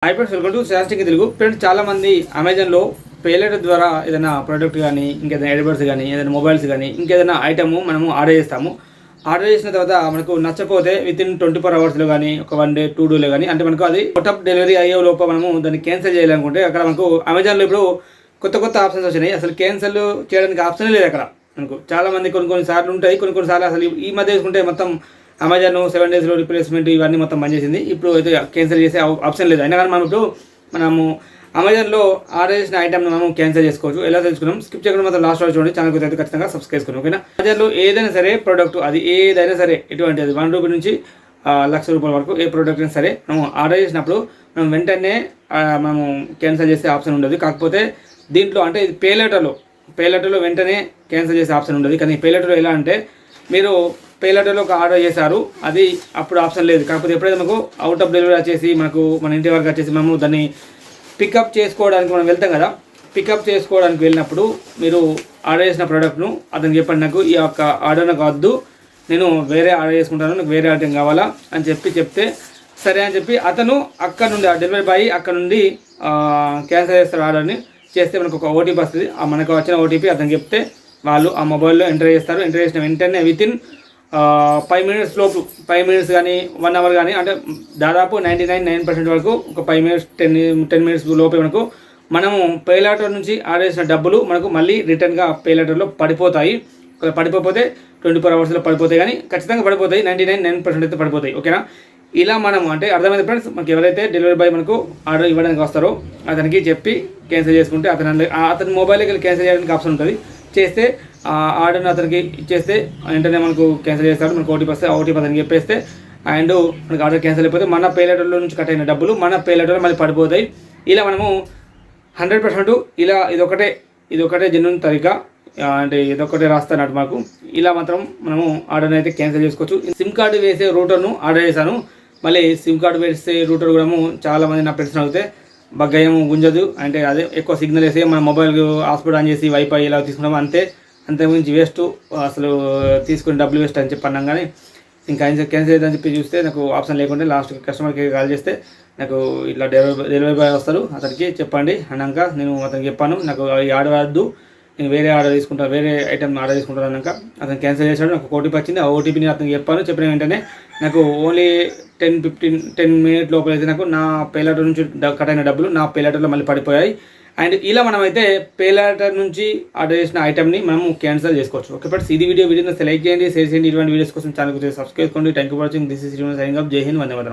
Hi friends, welcome to శాస్త్రీయ Telugu. Friends, చాలామంది అమెజాన్లో పేలెటర్ ద్వారా ఏదైనా ప్రోడక్ట్ కానీ, ఇంకేదైనా ఎయిర్బడ్స్ కానీ, ఏదైనా మొబైల్స్ కానీ, ఇంకేదైనా ఐటమ్ మనము ఆర్డర్ చేస్తాము. ఆర్డర్ చేసిన తర్వాత మనకు నచ్చకపోతే వితిన్ 24 అవర్స్లో కానీ, ఒక 1 డే 2 డేలో కానీ, అంటే మనకు అది అవుట్ డెలివరీ అయ్యే లోపల మనము దాన్ని క్యాన్సిల్ చేయాలనుకుంటే అక్కడ మనకు అమెజాన్లో ఇప్పుడు కొత్త ఆప్షన్స్ వచ్చినాయి. అసలు క్యాన్సిల్ చేయడానికి ఆప్షన్ లేదు అక్కడ. మనకు చాలామంది కొన్ని సార్లు ఉంటాయి, కొన్ని సార్లు అసలు ఈ మధ్య తీసుకుంటే మొత్తం అమెజాన్ 7 డేస్లో రీప్లేస్మెంట్ ఇవన్నీ మొత్తం బంద్ చేసింది. ఇప్పుడు అయితే క్యాన్సిల్ చేసే ఆప్షన్ లేదు. అయినా కానీ మనము అమెజాన్లో ఆర్డర్ చేసిన ఐటమ్ని మనం క్యాన్సిల్ చేసుకోవచ్చు. ఎలా తెలుసుకున్నాం, స్కిప్ చేయకుండా మాత్రం లాస్ట్ వరకు చూడండి. ఛానల్కి అయితే ఖచ్చితంగా సబ్స్క్రైబ్ చేసుకున్నాం. ఓకేనా? అమెజాన్లో ఏదైనా సరే ప్రోడక్ట్, అది ఏదైనా సరే, ఎటువంటి అది 1 రూపీ నుంచి ₹1,00,000 వరకు ఏ ప్రోడక్ట్ అయినా సరే మనం ఆర్డర్ చేసినప్పుడు మనం వెంటనే మనము క్యాన్సిల్ చేసే ఆప్షన్ ఉండదు. కాకపోతే దీంట్లో అంటే ఇది పేలెటర్లో వెంటనే క్యాన్సిల్ చేసే ఆప్షన్ ఉండదు. కానీ పేలెటర్లో ఎలా అంటే, మీరు పేలెటర్లో ఒక ఆర్డర్ చేశారు, అది అప్పుడు ఆప్షన్ లేదు. కాకపోతే ఎప్పుడైతే మనకు అవుట్ ఆఫ్ డెలివరీ వచ్చేసి మనకు మన ఇంటి వరకు వచ్చేసి మనము దాన్ని పికప్ చేసుకోవడానికి మనం వెళ్తాం కదా. పికప్ చేసుకోవడానికి వెళ్ళినప్పుడు మీరు ఆర్డర్ చేసిన ప్రోడక్ట్ను అతనికి చెప్పండి, నాకు ఈ యొక్క ఆర్డర్ నాకు వద్దు, నేను వేరే ఆర్డర్ చేసుకుంటాను, నాకు వేరే ఐటెం కావాలా అని చెప్తే సరే అని చెప్పి అతను అక్కడ నుండి, ఆ డెలివరీ బాయ్ అక్కడ నుండి క్యాన్సిల్ చేస్తారు. ఆర్డర్ని చేస్తే మనకు ఒక ఓటీపీ వస్తుంది. మనకు వచ్చిన ఓటీపీ అతనికి చెప్తే వాళ్ళు ఆ మొబైల్లో ఎంటర్ చేస్తారు. ఎంటర్ చేసిన వెంటనే వితిన్ 5 మినిట్స్ లోపు, 5 మినిట్స్ కానీ 1 అవర్ కానీ, అంటే దాదాపు 99% వరకు ఒక 5 మినిట్స్ 10 మినిట్స్ లోపే మనము పేలెటర్ నుంచి ఆర్డర్ చేసిన డబ్బులు మనకు మళ్ళీ రిటర్న్గా పేలెటర్లో పడిపోతాయి. పడిపోతే 24 అవర్స్లో పడిపోతాయి, కానీ ఖచ్చితంగా పడిపోతాయి. 99% అయితే పడిపోతాయి. ఓకేనా? ఇలా మనము అంటే అర్థమైంది ఫ్రెండ్స్. మనకి ఎవరైతే డెలివరీ బాయ్ మనకు ఆర్డర్ ఇవ్వడానికి వస్తారో అతనికి చెప్పి క్యాన్సిల్ చేసుకుంటే అతని మొబైల్కి వెళ్ళి క్యాన్సిల్ చేయడానికి ఆప్షన్ ఉంటుంది. చేస్తే ఆర్డర్ని అతనికి ఇచ్చేస్తే వెంటనే మనకు క్యాన్సిల్ చేస్తాడు. మనకు ఓటీపీ వస్తే ఓటీపీ అతనికి చెప్పేస్తే అండ్ మనకు ఆర్డర్ క్యాన్సిల్ అయిపోతే మన పేలెటర్లో నుంచి కట్ అయిన డబ్బులు మన పేలెటర్లో మళ్ళీ పడిపోతాయి. ఇలా మనము 100% ఇలా ఇదొకటే జెన్యూన్ తరీకా, అంటే ఇదొకటే రాస్తానట్టు మాకు. ఇలా మాత్రం మనము ఆర్డర్ని అయితే క్యాన్సిల్ చేసుకోవచ్చు. సిమ్ కార్డు వేసే రూటర్ను ఆర్డర్ చేశాను. మళ్ళీ సిమ్ కార్డు వేసే రూటర్ కూడా చాలామంది నా ఫ్రెండ్స్ అడిగితే బగ్గయం గుంజదు, అంటే అదే ఎక్కువ సిగ్నల్ వేసి మన మొబైల్ హాట్స్పాట్ ఆన్ చేసి వైఫై ఇలా తీసుకున్నాము, అంతే గురించి వేస్ట్, అసలు తీసుకుని డబ్బులు వేస్ట్ అని చెప్పి అన్నాం. కానీ ఇంకా క్యాన్సిల్ అవుతుందని చెప్పి చూస్తే నాకు ఆప్షన్ లేకుండా లాస్ట్ కస్టమర్కి కాల్ చేస్తే నాకు ఇట్లా డెలివరీ బాయ్ వస్తారు, అతనికి చెప్పండి అన్నాక నేను అతనికి చెప్పాను, నాకు ఈ ఆర్డర్ వద్దు, నేను వేరే ఆర్డర్ తీసుకుంటాను, వేరే ఐటమ్ ఆర్డర్ తీసుకుంటాను అన్నాక అతను క్యాన్సిల్ చేశాడు. నాకు ఓటీపీ వచ్చింది. ఆ ఓటీపీని అతనికి చెప్పిన వెంటనే నాకు ఓన్లీ 10 మినిట్ లోపల అయితే నాకు నా పేలెటర్ నుంచి కట్ అయిన డబ్బులు నా పేలెటర్లో మళ్ళీ పడిపోయాయి. అండ్ ఇలా మనమైతే పేలెటర్ నుంచి ఆర్డర్ చేసిన ఐటమ్ని మనము క్యాన్సిల్ చేసుకోవచ్చు. ఓకే ఫ్రెండ్స్, ఇది వీడియోని లైక్ చేయండి, షేర్ చేయండి. ఇటువంటి వీడియోస్ కోసం ఛానల్కి సబ్స్క్రైబ్ చేసుకోండి. Thank you for watching. This is signing off. జై హింద్, వందే మాతరం.